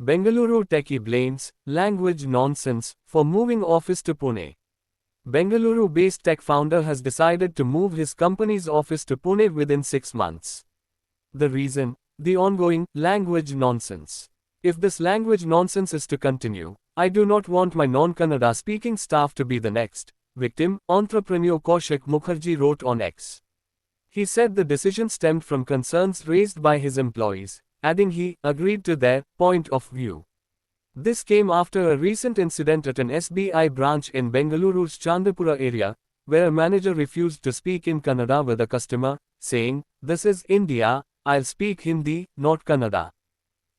Bengaluru techie blames language nonsense for moving office to Pune. Bengaluru-based tech founder has decided to move his company's office to Pune within 6 months. The reason? The ongoing language nonsense. If this language nonsense is to continue, I do not want my non-Kannada speaking staff to be the next victim, entrepreneur Kaushik Mukherjee wrote on X. He said the decision stemmed from concerns raised by his employees, adding he agreed to their point of view. This came after a recent incident at an SBI branch in Bengaluru's Chandapura area, where a manager refused to speak in Kannada with a customer, saying, "This is India, I'll speak Hindi, not Kannada."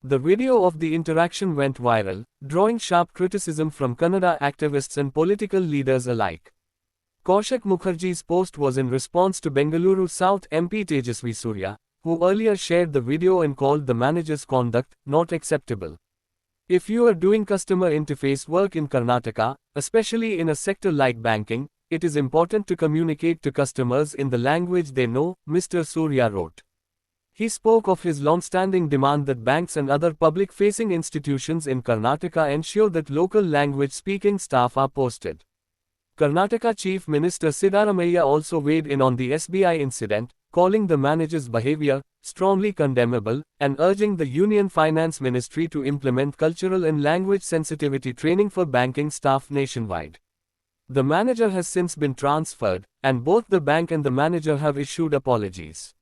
The video of the interaction went viral, drawing sharp criticism from Kannada activists and political leaders alike. Kaushik Mukherjee's post was in response to Bengaluru South MP Tejasvi Surya, who earlier shared the video and called the manager's conduct not acceptable. If you are doing customer interface work in Karnataka, especially in a sector like banking, it is important to communicate to customers in the language they know, Mr. Surya wrote. He spoke of his long-standing demand that banks and other public-facing institutions in Karnataka ensure that local language-speaking staff are posted. Karnataka Chief Minister Siddaramaiah also weighed in on the SBI incident, calling the manager's behavior strongly condemnable, and urging the Union Finance Ministry to implement cultural and language sensitivity training for banking staff nationwide. The manager has since been transferred, and both the bank and the manager have issued apologies.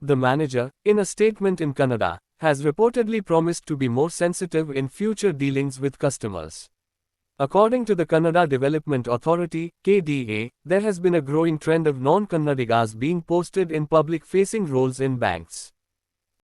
The manager, in a statement in Kannada, has reportedly promised to be more sensitive in future dealings with customers. According to the Kannada Development Authority, KDA, there has been a growing trend of non-Kannadigas being posted in public-facing roles in banks.